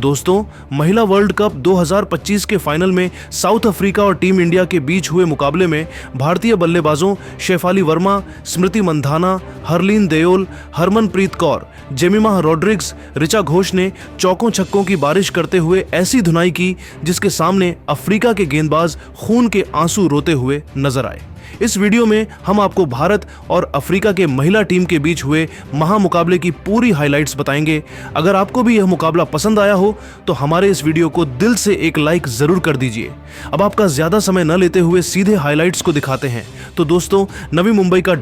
दोस्तों, महिला world cup 2025 के फाइनल में साउथ अफ्रीका और टीम इंडिया के बीच हुए मुकाबले में भारतीय बल्लेबाजों शेफाली वर्मा, स्मृति मंधाना, हरलीन देओल, हरमनप्रीत कौर, जेमिमा रोड्रिग्स, ऋचा घोष ने चौकों छक्कों की बारिश करते हुए ऐसी धुनाई की जिसके सामने अफ्रीका के गेंदबाज खून के आंसू रोते हुए नजर आए। इस वीडियो में हम आपको भारत और अफ्रीका के महिला टीम के बीच हुए महामुकाबले की पूरी हाइलाइट्स बताएंगे। अगर आपको भी यह मुकाबला पसंद आया हो तो हमारे इस वीडियो को दिल से एक लाइक जरूर कर दीजिए। अब आपका ज्यादा समय न लेते हुए सीधे हाइलाइट्स को दिखाते हैं। तो दोस्तों, नवी मुंबई का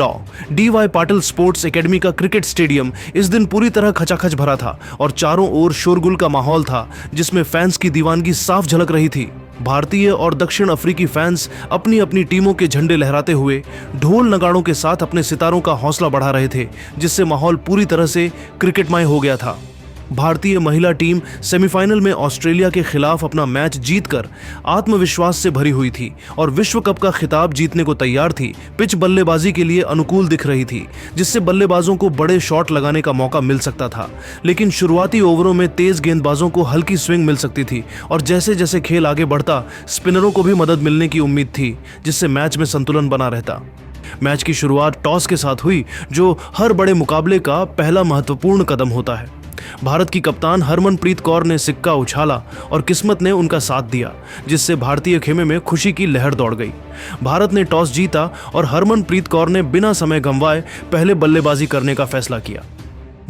DY पाटिल स्पोर्ट्स एकेडमी का क्रिकेट स्टेडियम इस दिन पूरी तरह खचाखच भरा था और चारों ओर शोरगुल का माहौल था जिसमें फैंस की दीवानगी साफ झलक रही थी। भारतीय और दक्षिण अफ्रीकी फैंस अपनी अपनी टीमों के झंडे लहराते हुए ढोल नगाड़ों के साथ अपने सितारों का हौसला बढ़ा रहे थे, जिससे माहौल पूरी तरह से क्रिकेटमय हो गया था। भारतीय महिला टीम सेमीफाइनल में ऑस्ट्रेलिया के खिलाफ अपना मैच जीतकर आत्मविश्वास से भरी हुई थी और विश्व कप का खिताब जीतने को तैयार थी। पिच बल्लेबाजी के लिए अनुकूल दिख रही थी, जिससे बल्लेबाजों को बड़े शॉट लगाने का मौका मिल सकता था। लेकिन शुरुआती ओवरों में तेज गेंदबाजों को हल्की स्विंग मिल सकती थी और जैसे जैसे खेल आगे बढ़ता स्पिनरों को भी मदद मिलने की उम्मीद थी, जिससे मैच में संतुलन बना रहता। मैच की शुरुआत टॉस के साथ हुई, जो हर बड़े मुकाबले का पहला महत्वपूर्ण कदम होता है। भारत की कप्तान हरमनप्रीत कौर ने सिक्का उछाला और किस्मत ने उनका साथ दिया, जिससे भारतीय खेमे में खुशी की लहर दौड़ गई। भारत ने टॉस जीता और हरमनप्रीत कौर ने बिना समय गंवाए पहले बल्लेबाजी करने का फैसला किया।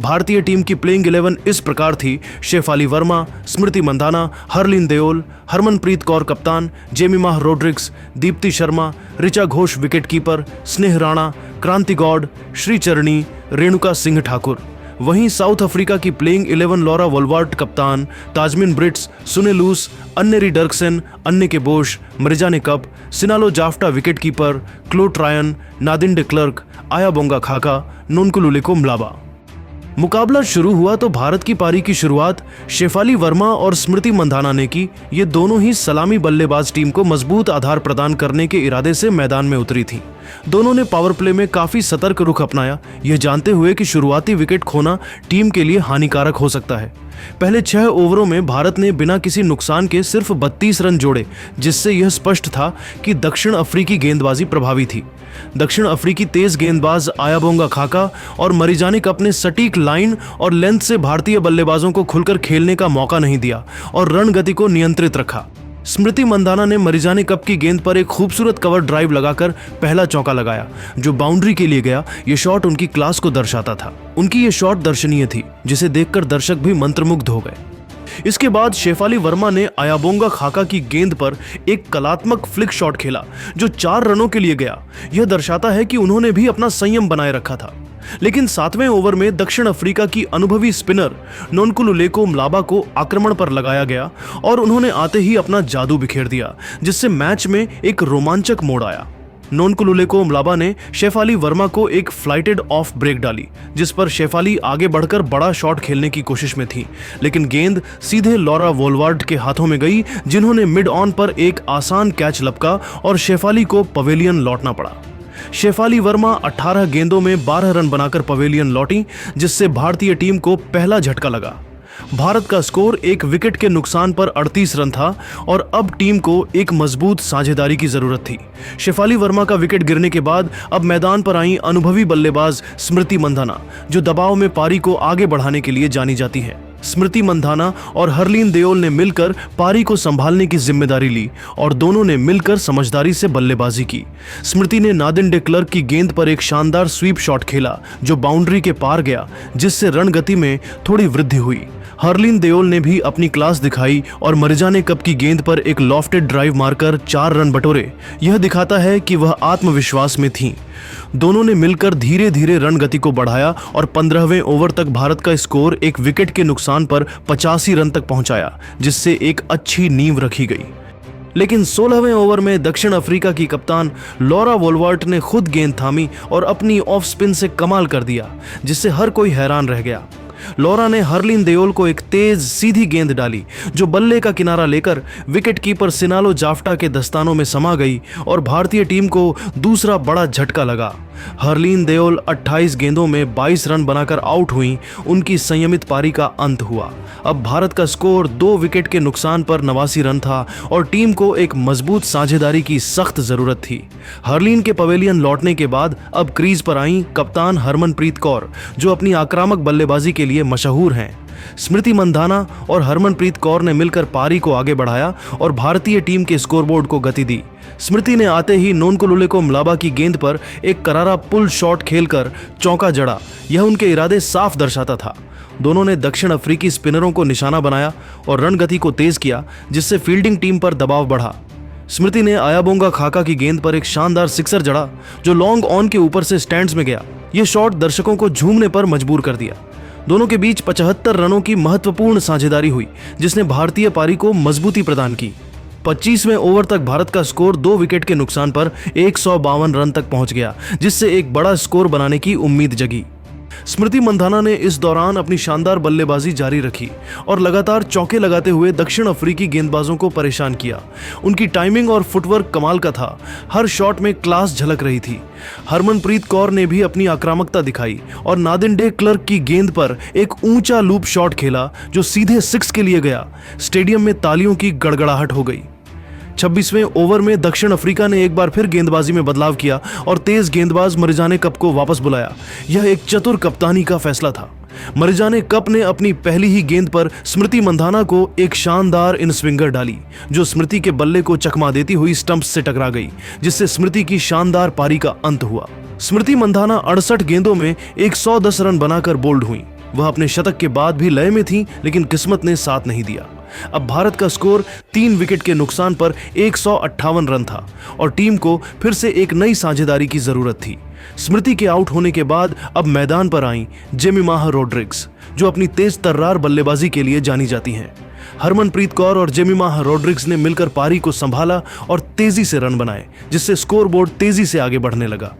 भारतीय टीम की प्लेइंग 11 इस प्रकार थी: शेफाली वर्मा, स्मृति मंधाना, हरलीन देओल, हरमनप्रीत कौर कप्तान, जेमिमा रोड्रिग्स, दीप्ति शर्मा, ऋचा घोष विकेटकीपर, स्नेह राणा, क्रांति गौड़, श्रीचरणी, रेणुका सिंह ठाकुर। वहीं साउथ अफ्रीका की प्लेइंग 11 लॉरा वोल्वार्ट कप्तान, Tazmin Brits, Sune Luus, Anneri Dercksen, Anneke Bosch, Marizanne Kapp, Sinalo Jafta wicketkeeper, Chloe Tryon, Nadine de Klerk, Ayabonga खाका, नोनकुलुलेको म्लाबा। मुकाबला शुरू हुआ तो भारत की पारी की शुरुआत शेफाली वर्मा और स्मृति मंधाना ने की। ये दोनों ही सलामी बल्लेबाज टीम को मजबूत आधार प्रदान करने के इरादे से मैदान में उतरी थी। दोनों ने पावर प्ले में काफी सतर्क रुख अपनाया, यह जानते हुए कि शुरुआती विकेट खोना टीम के लिए हानिकारक हो सकता है। पहले 6 ओवरों में भारत ने बिना किसी नुकसान के सिर्फ 32 रन जोड़े, जिससे यह स्पष्ट था कि दक्षिण अफ्रीकी गेंदबाजी प्रभावी थी। दक्षिण अफ्रीकी तेज गेंदबाज आयाबोंगा खाका और मरिजाने कप ने सटीक लाइन और लेंथ से भारतीय बल्लेबाजों को खुलकर खेलने का मौका नहीं दिया और रन गति को नियंत्रित रखा। स्मृति मंधाना ने मरिजाने कप की गेंद पर एक खूबसूरत कवर ड्राइव लगाकर पहला चौका लगाया, जो बाउंड्री के लिए गया। यह शॉट उनकी क्लास को दर्शाता था। उनकी यह शॉट दर्शनीय थी, जिसे देखकर दर्शक भी मंत्रमुग्ध हो गए। इसके बाद शेफाली वर्मा ने आयाबोंगा खाका की गेंद पर एक कलात्मक फ्लिक शॉट खेला, जो 4 रनों के लिए गया। यह दर्शाता है कि उन्होंने भी अपना संयम बनाए रखा था। लेकिन 7वें ओवर में दक्षिण अफ्रीका की अनुभवी स्पिनर नोनकुलुलेको म्लाबा को आक्रमण पर लगाया गया और उन्होंने आते ही अपना जादू बिखेर दिया, जिससे मैच में एक रोमांचक मोड़ आया। नोनकुलुलेको म्लाबा ने शेफाली वर्मा को एक फ्लाइटेड ऑफ ब्रेक डाली, जिस पर शेफाली आगे बढ़कर बड़ा शॉट खेलने की कोशिश में थी, लेकिन गेंद सीधे लॉरा वोल्वार्ट के हाथों में गई, जिन्होंने मिड ऑन पर एक आसान कैच लपका और शेफाली को पवेलियन लौटना पड़ा। शेफाली वर्मा 18 गेंदों में 12 रन बनाकर पवेलियन लौटी, जिससे भारतीय टीम को पहला झटका लगा। भारत का स्कोर एक विकेट के नुकसान पर 38 रन था और अब टीम को एक मजबूत साझेदारी की जरूरत थी। शेफाली वर्मा का विकेट गिरने के बाद अब मैदान पर आई अनुभवी बल्लेबाज स्मृति मंधाना, जो दबाव में पारी को आगे बढ़ाने के लिए जानी जाती है। स्मृति मंधाना और हरलीन देओल ने मिलकर पारी को संभालने की जिम्मेदारी ली और दोनों ने मिलकर समझदारी से बल्लेबाजी की। स्मृति ने नादिन डे क्लर्क की गेंद पर एक शानदार स्वीप शॉट खेला, जो बाउंड्री के पार गया, जिससे रन गति में थोड़ी वृद्धि हुई। हरलीन देओल ने भी अपनी क्लास दिखाई और मरिजाने कप की गेंद पर एक लॉफ्टेड ड्राइव मारकर 4 रन बटोरे। यह दिखाता है कि वह आत्मविश्वास में थीं। दोनों ने मिलकर धीरे धीरे रन गति को बढ़ाया और 15वें ओवर तक भारत का स्कोर एक विकेट के नुकसान पर 85 रन तक पहुंचाया, जिससे एक अच्छी नींव रखी गई। लेकिन 16वें ओवर में दक्षिण अफ्रीका की कप्तान लॉरा वोल्वार्ट ने खुद गेंद थामी और अपनी ऑफ स्पिन से कमाल कर दिया, जिससे हर कोई हैरान रह गया। लॉरा ने हरलीन देओल को एक तेज सीधी गेंद डाली, जो बल्ले का किनारा लेकर विकेटकीपर सिनालो जाफ्टा के दस्तानों में समा गई और भारतीय टीम को दूसरा बड़ा झटका लगा। हरलीन देओल 28 गेंदों में 22 रन बनाकर आउट हुई। उनकी संयमित पारी का अंत हुआ। अब भारत का स्कोर 2 विकेट के नुकसान पर 89 रन था और टीम को एक मजबूत साझेदारी की सख्त जरूरत थी। हरलीन के पवेलियन लौटने के बाद अब क्रीज पर आईं कप्तान हरमनप्रीत कौर, जो अपनी आक्रामक बल्लेबाजी के लिए मशहूर हैं। स्मृति मंधाना और हरमनप्रीत कौर ने मिलकर पारी को आगे बढ़ाया और भारतीय टीम के स्कोरबोर्ड को गति दी। स्मृति ने आते ही नोनकुलुले मलाबा की गेंद पर एक करारा पुल शॉट खेलकर चौका जड़ा। यह उनके इरादे साफ दर्शाता था। दोनों ने दक्षिण अफ्रीकी स्पिनरों को निशाना बनाया और रन गति को तेज किया, जिससे फील्डिंग टीम पर दबाव बढ़ा। स्मृति ने आयाबोंगा खाका की गेंद पर एक शानदार सिक्सर जड़ा, जो लॉन्ग ऑन के ऊपर से स्टैंड्स में गया। यह शॉट दर्शकों को झूमने पर मजबूर कर दिया। दोनों के बीच 75 रनों की महत्वपूर्ण साझेदारी हुई, जिसने भारतीय पारी को मजबूती प्रदान की। 25वें ओवर तक भारत का स्कोर 2 विकेट के नुकसान पर 152 रन तक पहुंच गया, जिससे एक बड़ा स्कोर बनाने की उम्मीद जगी। स्मृति मंधाना ने इस दौरान अपनी शानदार बल्लेबाजी जारी रखी और लगातार चौके लगाते हुए दक्षिण अफ्रीकी गेंदबाजों को परेशान किया। उनकी टाइमिंग और फुटवर्क कमाल का था। हर शॉट में क्लास झलक रही थी। हरमनप्रीत कौर ने भी अपनी आक्रामकता दिखाई और नादिन डे क्लर्क की गेंद पर एक ऊंचा लूप शॉट खेला, जो सीधे 6 के लिए गया। स्टेडियम में तालियों की गड़गड़ाहट हो गई। 26वें ओवर में दक्षिण अफ्रीका ने एक बार फिर गेंदबाजी में बदलाव किया और तेज गेंदबाज मरिजाने कप को वापस बुलाया। यह एक चतुर कप्तानी का फैसला था। मरिजाने कप ने अपनी पहली ही गेंद पर स्मृति मंधाना को एक शानदार इन स्विंगर डाली, जो स्मृति के बल्ले को चकमा देती हुई स्टंप्स से टकरा गई, जिससे स्मृति की शानदार पारी का अंत हुआ। स्मृति मंधाना 68 गेंदों में 110 रन बनाकर बोल्ड हुई। वह अपने शतक के बाद भी लय में थी, लेकिन किस्मत ने साथ नहीं दिया। अब भारत का स्कोर 3 विकेट के नुकसान पर 158 रन था और टीम को फिर से एक नई साझेदारी की जरूरत थी। स्मृति के आउट होने के बाद अब मैदान पर आईं जेमिमा रोड्रिग्स, जो अपनी तेज तर्रार बल्लेबाजी के लिए जानी जाती हैं। हरमनप्रीत कौर और जेमिमा रोड्रिग्स ने मिलकर पारी को संभाला और तेजी से रन बनाए, जिससे स्कोरबोर्ड तेजी से आगे बढ़ने लगा।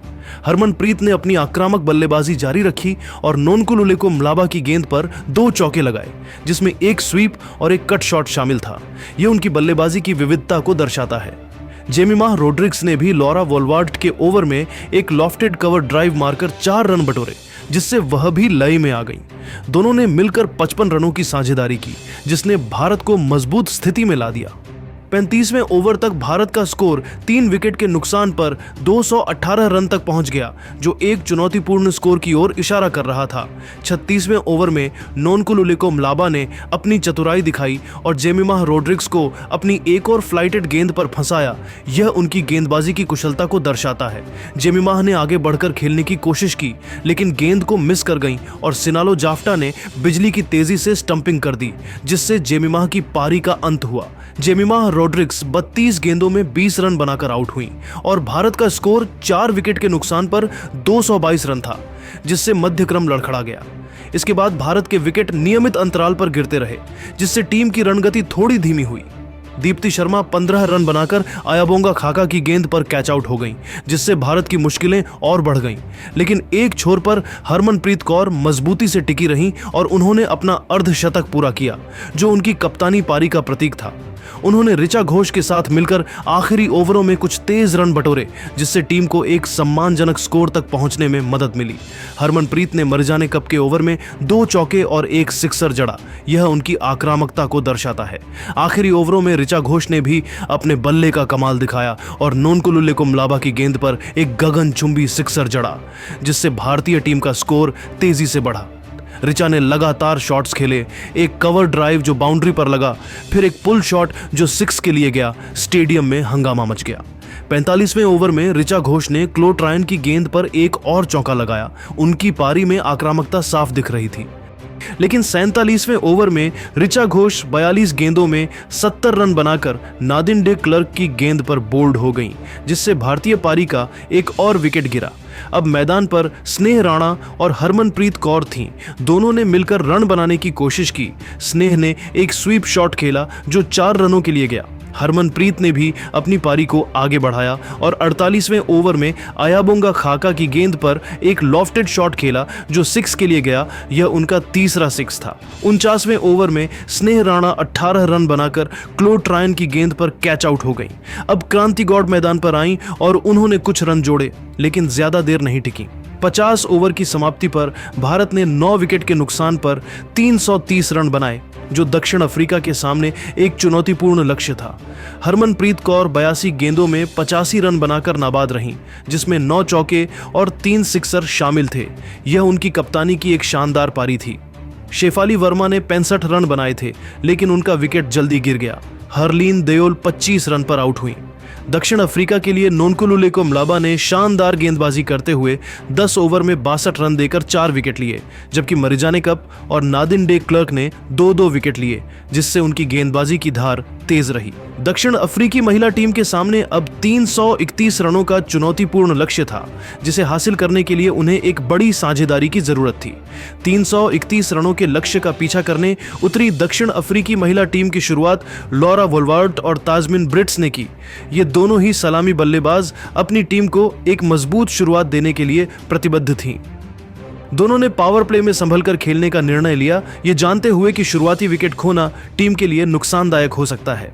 हरमनप्रीत ने अपनी आक्रामक बल्लेबाजी जारी रखी और नोनकुलुले मलाबा की गेंद पर 2 चौके लगाए, जिसमें एक स्वीप और एक कट शॉट शामिल था। यह उनकी बल्लेबाजी की विविधता को दर्शाता है। जेमिमा रोड्रिग्स ने भी लॉरा वोलवार्ड के ओवर में एक लॉफ्टेड कवर ड्राइव मारकर 4 रन बटोरे, जिससे वह भी लय में आ गई। दोनों ने मिलकर 55 रनों की साझेदारी की, जिसने भारत को मजबूत स्थिति में ला दिया। 35वें ओवर तक भारत का स्कोर 3 विकेट के नुकसान पर 218 रन तक पहुंच गया, जो एक चुनौतीपूर्ण स्कोर की ओर इशारा कर रहा था। 36वें ओवर में नोनकुलुले मलाबा ने अपनी चतुराई दिखाई और जेमिमा रोड्रिग्स को अपनी एक और फ्लाइटेड गेंद पर फंसाया। यह उनकी गेंदबाजी की कुशलता को दर्शाता है। जेमिमा ने आगे बढ़कर खेलने की कोशिश की, लेकिन गेंद को मिस कर गई और सिनालो जाफ्टा ने बिजली की तेजी से स्टंपिंग कर दी, जिससे जेमिमा की पारी का अंत हुआ। जेमिमा रोड्रिग्स 32 गेंदों में 20 रन बनाकर आउट हुई और भारत का स्कोर 4 विकेट के नुकसान पर 222 रन था, जिससे मध्यक्रम लड़खड़ा गया। इसके बाद भारत के विकेट नियमित अंतराल पर गिरते रहे, जिससे टीम की रणगति थोड़ी धीमी हुई। दीप्ति शर्मा 15 रन बनाकर आयाबोंगा खाका की गेंद पर कैच आउट हो गईं, जिससे भारत की मुश्किलें और बढ़ गईं। लेकिन एक छोर पर हरमनप्रीत कौर मजबूती से टिकी रहीं और उन्होंने अपना अर्धशतक पूरा किया, जो उनकी कप्तानी पारी का प्रतीक था। उन्होंने ऋचा घोष के साथ मिलकर आखिरी ओवरों में कुछ तेज रन बटोरे, जिससे टीम को एक सम्मानजनक स्कोर तक पहुंचने में मदद मिली। हरमनप्रीत ने मरिजाने कप के ओवर में 2 चौके और एक सिक्सर जड़ा। यह उनकी आक्रामकता को दर्शाता है। आखिरी ओवरों में ऋचा घोष ने भी अपने बल्ले का कमाल दिखाया और नोनकुलुले मलाबा की गेंद पर एक गगनचुंबी सिक्सर जड़ा, जिससे भारतीय टीम का स्कोर तेजी से बढ़ा। ऋचा ने लगातार शॉट्स खेले, एक कवर ड्राइव जो बाउंड्री पर लगा, फिर एक पुल शॉट जो 6 के लिए गया। स्टेडियम में हंगामा मच गया। 45वें ओवर में ऋचा घोष ने क्लोट रायन की गेंद पर एक और चौका लगाया। उनकी पारी में आक्रामकता साफ दिख रही थी। लेकिन 47वें ओवर में ऋचा घोष 42 गेंदों में 70 रन बनाकर नादिन डे क्लर्क की गेंद पर बोल्ड हो गईं, जिससे भारतीय पारी का एक और विकेट गिरा। अब मैदान पर स्नेह राणा और हरमनप्रीत कौर थीं। दोनों ने मिलकर रन बनाने की कोशिश की। स्नेह ने एक स्वीप शॉट खेला जो 4 रनों के लिए गया। हरमनप्रीत ने भी अपनी पारी को आगे बढ़ाया और 48वें ओवर में अयाबोंगा खाका की गेंद पर एक लॉफ्टेड शॉट खेला जो 6 के लिए गया। यह उनका तीसरा 6 था। 49वें ओवर में स्नेह राणा 18 रन बनाकर क्लोड ट्रायन की गेंद पर कैच आउट हो गई। अब क्रांति गौड़ मैदान पर आई और उन्होंने कुछ रन जोड़े, लेकिन ज्यादा देर नहीं टिकी। 50 ओवर की समाप्ति पर भारत ने 9 विकेट के नुकसान पर 330 रन बनाए, जो दक्षिण अफ्रीका के सामने एक चुनौतीपूर्ण लक्ष्य था। हरमनप्रीत कौर 82 गेंदों में 85 रन बनाकर नाबाद रहीं, जिसमें 9 चौके और 3 सिक्सर शामिल थे। यह उनकी कप्तानी की एक शानदार पारी थी। शेफाली वर्मा ने 65 रन बनाए थे, लेकिन उनका विकेट जल्दी गिर गया। हरलीन देओल 25 रन पर आउट हुई। दक्षिण अफ्रीका के लिए नोनकुलुलेको म्लाबा ने शानदार गेंदबाजी करते हुए 10 ओवर में 62 रन देकर 4 विकेट लिए, जबकि मरिजाने कप और नादिन डे क्लर्क ने 2-2 विकेट लिए, जिससे उनकी गेंदबाजी की धार तेज रही। दक्षिण अफ्रीकी महिला टीम के सामने अब 331 रनों का चुनौतीपूर्ण लक्ष्य था, जिसे हासिल करने के लिए उन्हें एक बड़ी साझेदारी की जरूरत थी। 331 रनों के लक्ष्य का पीछा करने उतरी दक्षिण अफ्रीकी महिला टीम की शुरुआत लॉरा वोल्वार्ट और ताजमिन ब्रिट्स ने की। ये दोनों ही सलामी बल्लेबाज अपनी टीम को एक मजबूत शुरुआत देने के लिए प्रतिबद्ध थीं। दोनों ने पावर प्ले में संभलकर खेलने का निर्णय लिया, ये जानते हुए कि शुरुआती विकेट खोना टीम के लिए नुकसानदायक हो सकता है।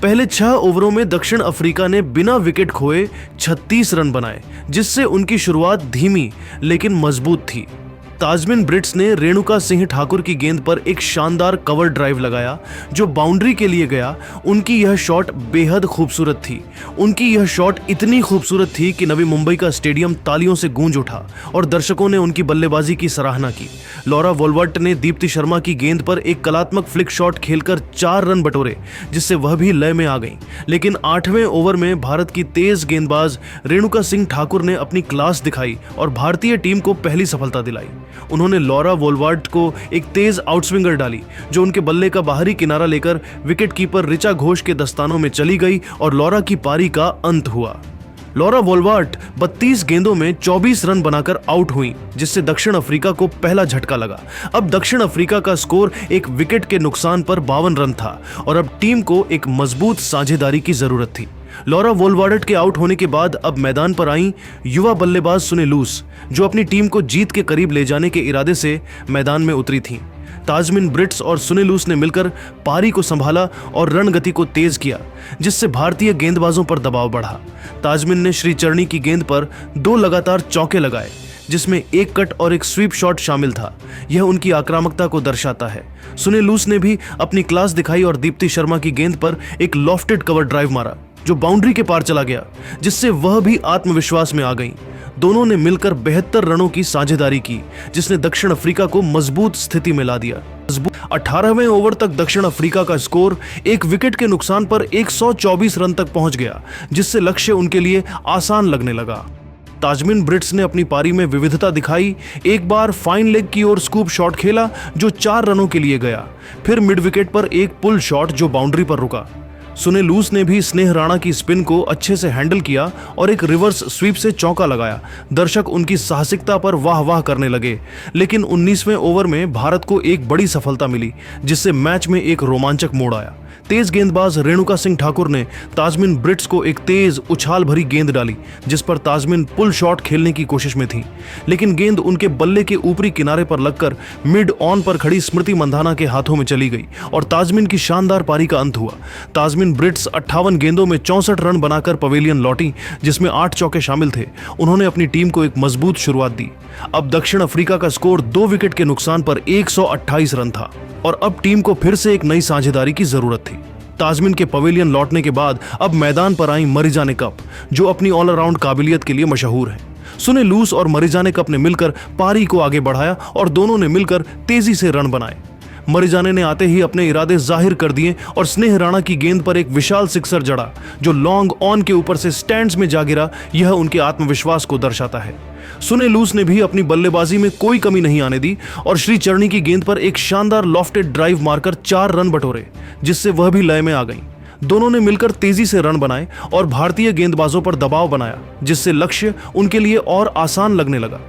पहले 6 ओवरों में दक्षिण अफ्रीका ने बिना विकेट खोए 36 रन बनाए, जिससे उनकी शुरुआत धीमी लेकिन मजबूत थी। ताजमिन ब्रिट्स ने रेणुका सिंह ठाकुर की गेंद पर एक शानदार कवर ड्राइव लगाया जो बाउंड्री के लिए गया। उनकी यह शॉट बेहद खूबसूरत थी। उनकी यह शॉट इतनी खूबसूरत थी कि नवी मुंबई का स्टेडियम तालियों से गूंज उठा और दर्शकों ने उनकी बल्लेबाजी की सराहना की। लॉरा वोल्वर्ट ने दीप्ति शर्मा की गेंद पर एक कलात्मक फ्लिक शॉट खेलकर 4 रन बटोरे, जिससे वह भी लय में आ गई। लेकिन 8वें ओवर में भारत की तेज गेंदबाज रेणुका सिंह ठाकुर ने अपनी क्लास दिखाई और भारतीय टीम को पहली सफलता दिलाई। उन्होंने लॉरा वोल्वार्ट को एक तेज आउटस्विंगर डाली, जो उनके बल्ले का बाहरी किनारा लेकर विकेटकीपर ऋचा घोष के दस्तानों में चली गई और लॉरा की पारी का अंत हुआ। लॉरा वोल्वार्ट 32 गेंदों में 24 रन बनाकर आउट हुई, जिससे दक्षिण अफ्रीका को पहला झटका लगा। अब दक्षिण अफ्रीका का स्कोर एक विकेट के नुकसान पर 52 रन था और अब टीम को एक मजबूत साझेदारी की जरूरत थी। लॉरा वोल्वार्ट के आउट होने के बाद अब मैदान पर आई युवा बल्लेबाज सुने लूस, जो अपनी टीम को जीत के करीब ले जाने के इरादे से मैदान में उतरी थीं। ताजमिन ब्रिट्स और सुने लूस ने मिलकर पारी को संभाला और रण गति को तेज किया, जिससे भारतीय गेंदबाजों पर दबाव बढ़ा। ताजमिन ने श्री चरणी की गेंद पर 2 लगातार चौके लगाए, जिसमें एक कट और एक स्वीप शॉट शामिल था। यह उनकी आक्रामकता को दर्शाता है। सुने लूस ने भी अपनी क्लास दिखाई और दीप्ति शर्मा की गेंद पर एक लॉफ्टेड कवर ड्राइव मारा, जो बाउंड्री के पार चला गया, जिससे वह भी आत्मविश्वास में आ गई। दोनों ने मिलकर 72 रनों की साझेदारी की, जिसने दक्षिण अफ्रीका को मजबूत स्थिति में ला दिया। 18वें ओवर तक दक्षिण अफ्रीका का स्कोर एक विकेट के नुकसान पर 124 रन तक पहुंच गया, जिससे लक्ष्य उनके लिए आसान लगने लगा। ताजमिन ब्रिट्स ने अपनी पारी में विविधता दिखाई। एक बार फाइन लेग की ओर स्कूप शॉट खेला जो 4 रनों के लिए गया, फिर मिड विकेट पर एक पुल शॉट जो बाउंड्री पर रुका। सुने लूस ने भी स्नेह राणा की स्पिन को अच्छे से हैंडल किया और एक रिवर्स स्वीप से चौका लगाया। दर्शक उनकी साहसिकता पर वाह वाह करने लगे, लेकिन 19वें ओवर में भारत को एक बड़ी सफलता मिली, जिससे मैच में एक रोमांचक मोड़ आया। तेज गेंदबाज रेणुका सिंह ठाकुर ने ताजमिन ब्रिट्स को एक तेज उछाल भरी गेंद डाली, जिस पर ताजमिन पुल शॉट खेलने की कोशिश में थी, लेकिन गेंद उनके बल्ले के ऊपरी किनारे पर लगकर मिड ऑन पर खड़ी स्मृति मंधाना के हाथों में चली गई और ताजमिन की शानदार पारी का अंत हुआ। ताजमिन ब्रिट्स 58 गेंदों में 64 रन बनाकर पवेलियन लौटी, जिसमें 8 चौके शामिल थे। उन्होंने अपनी टीम को एक मजबूत शुरुआत दी। अब दक्षिण अफ्रीका का स्कोर 2 विकेट के नुकसान पर 128 रन था और अब टीम को फिर से एक नई साझेदारी की जरूरत थी। ताजमिन के पवेलियन लौटने के बाद अब मैदान पर आई मरिजाने कप, जो अपनी ऑलराउंड काबिलियत के लिए मशहूर है। सुने लूस और मरिजाने कप ने मिलकर पारी को आगे बढ़ाया और दोनों ने मिलकर तेजी से रन बनाए। मरिजाने ने आते ही अपने इरादे जाहिर कर दिए और स्नेह राणा की गेंद पर एक विशाल सिक्सर जड़ा, जो लॉन्ग ऑन के ऊपर से स्टैंड्स में जा गिरा। यह उनके आत्मविश्वास को दर्शाता है। सुने लूस ने भी अपनी बल्लेबाजी में कोई कमी नहीं आने दी और श्री चरणी की गेंद पर एक शानदार लॉफ्टेड ड्राइव मारकर 4 रन बटोरे, जिससे वह भी लय में आ गई। दोनों ने मिलकर तेजी से रन बनाए और भारतीय गेंदबाजों पर दबाव बनाया, जिससे लक्ष्य उनके लिए और आसान लगने लगा।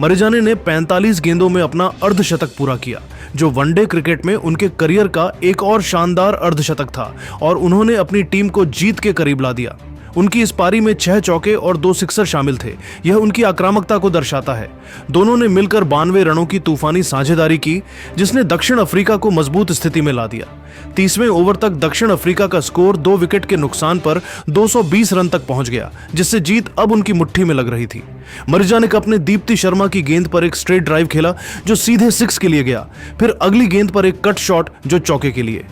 मरिजाने ने 45 गेंदों में अपना अर्धशतक पूरा किया, जो वनडे क्रिकेट में उनके करियर का एक और शानदार अर्धशतक था और उन्होंने अपनी टीम को जीत के करीब ला दिया। उनकी इस पारी में 6 चौके और 2 सिक्सर शामिल थे। यह उनकी आक्रामकता को दर्शाता है। दोनों ने मिलकर 92 रनों की तूफानी साझेदारी की, जिसने दक्षिण अफ्रीका को मजबूत स्थिति में ला दिया। 30वें ओवर तक दक्षिण अफ्रीका का स्कोर 2 विकेट के नुकसान पर 220 रन तक पहुंच गया, जिससे जीत अब उनकी मुट्ठी में लग रही थी। मरिजानिक ने दीप्ति शर्मा की गेंद पर एक स्ट्रेट ड्राइव खेला जो सीधे 6 के लिए गया, फिर अगली गेंद पर एक कट शॉट जो चौके के लिए।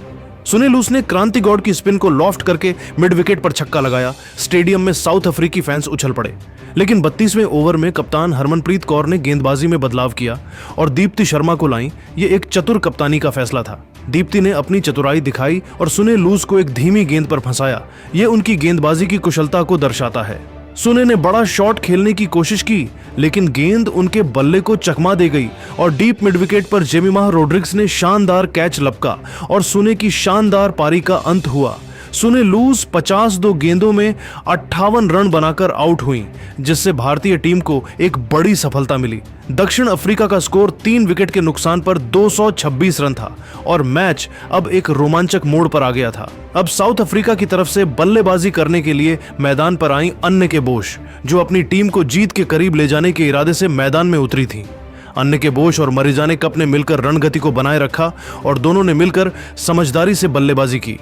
सुनील लूस ने क्रांति गौड़ की स्पिन को लॉफ्ट करके मिड विकेट पर छक्का लगाया। स्टेडियम में साउथ अफ्रीकी फैंस उछल पड़े, लेकिन 32वें ओवर में कप्तान हरमनप्रीत कौर ने गेंदबाजी में बदलाव किया और दीप्ति शर्मा को लाई। ये एक चतुर कप्तानी का फैसला था। दीप्ति ने अपनी चतुराई दिखाई और सुनील लूस को एक धीमी गेंद पर फंसाया। ये उनकी गेंदबाजी की कुशलता को दर्शाता है। सुने ने बड़ा शॉट खेलने की कोशिश की, लेकिन गेंद उनके बल्ले को चकमा दे गई और डीप मिड विकेट पर जेमिमा रोड्रिग्स ने शानदार कैच लपका और सुने की शानदार पारी का अंत हुआ। सुने लूस 52 गेंदों में 58 रन बनाकर आउट हुई, जिससे भारतीय टीम को एक बड़ी सफलता मिली। दक्षिण अफ्रीका का स्कोर 3 विकेट के नुकसान पर 226 रन था और मैच अब एक रोमांचक मोड़ पर आ गया था। अब साउथ अफ्रीका की तरफ से बल्लेबाजी करने के लिए मैदान पर आई अन्य के बोश, जो अपनी टीम को जीत के करीब ले जाने के इरादे से मैदान में उतरी थी। अन्य के बोश और मरिजाने कप ने मिलकर रणगति को बनाए रखा और दोनों ने मिलकर समझदारी से बल्लेबाजी की।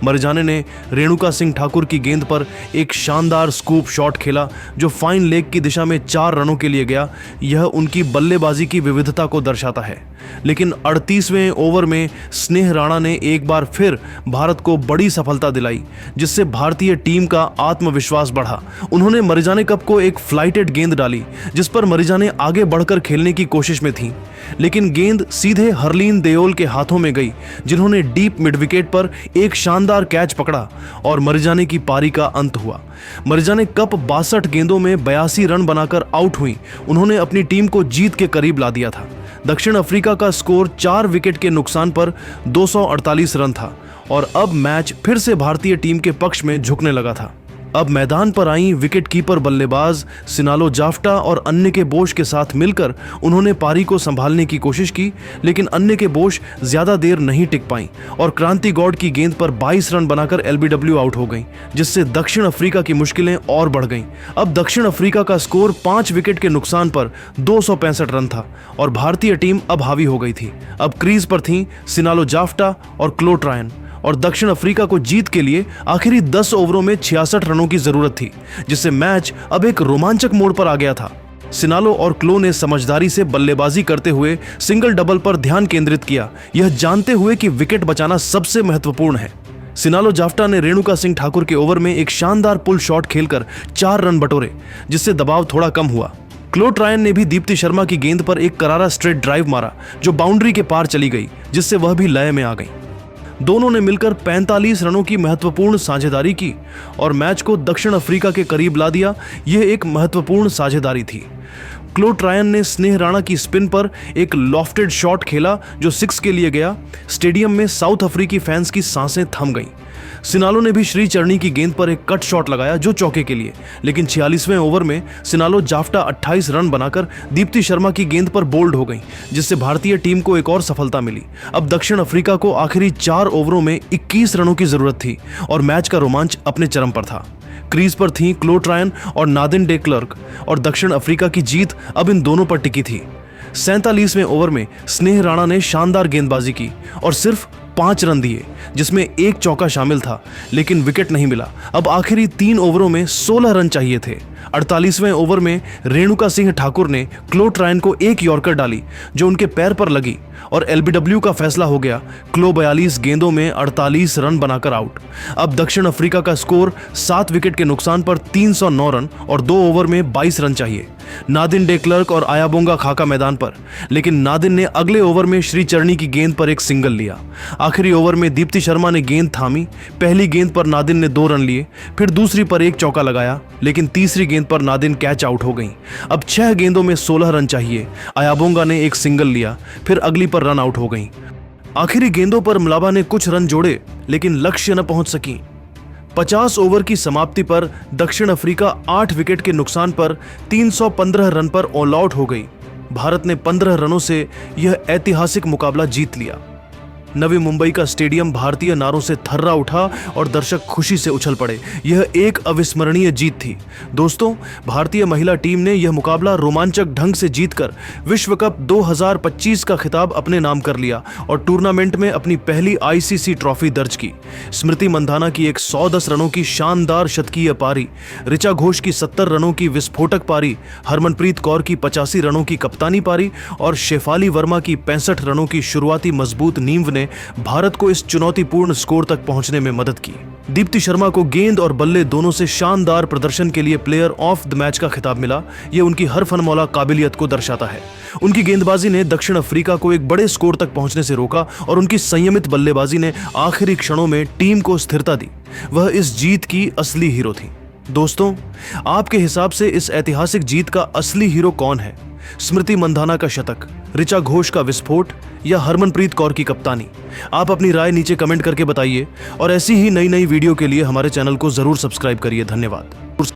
मरिजाने ने रेणुका सिंह ठाकुर की गेंद पर एक शानदार स्कूप शॉट खेला जो फाइन लेग की दिशा में 4 रनों के लिए गया। यह उनकी बल्लेबाजी की विविधता को दर्शाता है। लेकिन 38वें ओवर में स्नेह राणा ने एक बार फिर भारत को बड़ी सफलता दिलाई, जिससे भारतीय टीम का आत्मविश्वास बढ़ा। उन्होंने मरिजाने कप को एक फ्लाइटेड गेंद डाली, जिस पर मरिजाने आगे बढ़कर खेलने की कोशिश में थी, लेकिन गेंद सीधे हरलीन देओल के हाथों में गई, जिन्होंने डीप मिड विकेट पर एक शानदार कैच पकड़ा और मरिजाने की पारी का अंत हुआ। मरिजाने कप 62 गेंदों में 82 रन बनाकर आउट हुई। उन्होंने अपनी टीम को जीत के करीब ला दिया था। दक्षिण अफ्रीका का स्कोर 4 विकेट के नुकसान पर 248 रन था और अब मैच फिर से भारतीय टीम के पक्ष में झुकने लगा था। अब मैदान पर आई विकेट कीपर बल्लेबाज सिनालो जाफ्टा और अन्य के बोश के साथ मिलकर उन्होंने पारी को संभालने की कोशिश की, लेकिन अन्य के बोश ज्यादा देर नहीं टिक पाई और क्रांति गौड़ की गेंद पर 22 रन बनाकर एलबीडब्ल्यू आउट हो गई, जिससे दक्षिण अफ्रीका की मुश्किलें और बढ़ गईं। अब दक्षिण अफ्रीका का स्कोर 5 विकेट के नुकसान पर 265 रन था और भारतीय टीम अब हावी हो गई थी। अब क्रीज पर थीं सिनालो जाफ्टा और क्लो ट्रायन और दक्षिण अफ्रीका को जीत के लिए आखिरी 10 ओवरों में 66 रनों की जरूरत थी, जिससे मैच अब एक रोमांचक मोड़ पर आ गया था। सिनालो और क्लो ने समझदारी से बल्लेबाजी करते हुए सिंगल डबल पर ध्यान केंद्रित किया, यह जानते हुए कि विकेट बचाना सबसे महत्वपूर्ण है। सिनालो जाफ्टा ने रेणुका सिंह ठाकुर के ओवर में एक शानदार पुल शॉट खेलकर 4 रन बटोरे, जिससे दबाव थोड़ा कम हुआ। क्लो ट्रायन ने भी दीप्ति शर्मा की गेंद पर एक करारा स्ट्रेट ड्राइव मारा जो बाउंड्री के पार चली गई, जिससे वह भी लय में आ गई। दोनों ने मिलकर 45 रनों की महत्वपूर्ण साझेदारी की और मैच को दक्षिण अफ्रीका के करीब ला दिया। यह एक महत्वपूर्ण साझेदारी थी। क्लो ट्रायन ने स्नेह राणा की स्पिन पर एक लॉफ्टेड शॉट खेला जो 6 के लिए गया। स्टेडियम में साउथ अफ्रीकी फैंस की सांसें थम गईं। सिनालो ने भी श्री चरणी की गेंद पर एक कट शॉट लगाया जो चौके के लिए, लेकिन 46वें ओवर में सिनालो जाफ्टा 28 रन बनाकर दीप्ति शर्मा की गेंद पर बोल्ड हो गई, जिससे भारतीय टीम को एक और सफलता मिली। अब दक्षिण अफ्रीका को आखिरी 4 ओवरों में 21 रनों की जरूरत थी और मैच का रोमांच अपने चरम पर था। क्रीज पर थीं क्लो ट्रायन और नादिन डे क्लर्क और दक्षिण अफ्रीका की जीत अब इन दोनों पर टिकी थी। 47वें ओवर में स्नेह राणा ने शानदार गेंदबाजी की और सिर्फ 5 रन दिए, जिसमें एक चौका शामिल था, लेकिन विकेट नहीं मिला। अब आखिरी 3 ओवरों में 16 रन चाहिए थे। 48वें ओवर में रेणुका सिंह ठाकुर ने क्लो ट्रायन को एक यॉर्कर डाली जो उनके पैर पर लगी और एलबीडब्ल्यू का फैसला हो गया। क्लो 42 गेंदों में 48 रन बनाकर आउट। अब दक्षिण अफ्रीका का स्कोर 7 विकेट के नुकसान पर 309 रन और 2 ओवर में 22 रन चाहिए। नादिन डे क्लर्क और आयाबोंगा खाका मैदान पर, लेकिन नादिन ने अगले ओवर में श्री चरणी की गेंद पर एक सिंगल लिया। आखिरी ओवर में दीप्ति शर्मा ने गेंद थामी। पहली गेंद पर नादिन ने 2 रन लिए, फिर दूसरी पर एक चौका लगाया, लेकिन तीसरी गेंद पर नादिन कैच आउट हो गई। अब 6 गेंदों में 16 रन चाहिए। आयाबोंगा ने एक सिंगल लिया, फिर अगली पर रन आउट हो गई। आखिरी गेंदों पर मलाबा ने कुछ रन जोड़े, लेकिन लक्ष्य न पहुंच सकी। 50 ओवर की समाप्ति पर दक्षिण अफ्रीका 8 विकेट के नुकसान पर 315 रन पर ऑल आउट हो गई। भारत ने 15 रनों से यह ऐतिहासिक मुकाबला जीत लिया। नवी मुंबई का स्टेडियम भारतीय नारों से थर्रा उठा और दर्शक खुशी से उछल पड़े। यह एक अविस्मरणीय जीत थी। दोस्तों, भारतीय महिला टीम ने यह मुकाबला रोमांचक ढंग से जीतकर विश्व कप 2025 का खिताब अपने नाम कर लिया और टूर्नामेंट में अपनी पहली आईसीसी ट्रॉफी दर्ज की। स्मृति मंधाना की 110 रनों की शानदार शतकीय पारी, ऋचा घोष की 70 रनों की विस्फोटक पारी, हरमनप्रीत कौर की 85 रनों की कप्तानी पारी और शेफाली वर्मा की 65 रनों की शुरुआती मजबूत नींव ने भारत को इस चुनौतीपूर्ण स्कोर तक पहुंचने में मदद की। दीप्ति शर्मा को गेंद और बल्ले दोनों से शानदार प्रदर्शन के लिए प्लेयर ऑफ द मैच का खिताब मिला। यह उनकी हर फनमौला काबिलियत को दर्शाता है। उनकी गेंदबाजी ने दक्षिण अफ्रीका को एक बड़े स्कोर तक पहुंचने से रोका और उनकी संयमित बल्लेबाजी ने आखिरी क्षणों में टीम को स्थिरता दी। वह इस जीत की असली हीरो थी। दोस्तों, आपके हिसाब से इस ऐतिहासिक जीत का असली हीरो कौन है? स्मृति मंधाना का शतक, ऋचा घोष का विस्फोट या हरमनप्रीत कौर की कप्तानी? आप अपनी राय नीचे कमेंट करके बताइए और ऐसी ही नई वीडियो के लिए हमारे चैनल को जरूर सब्सक्राइब करिए। धन्यवाद।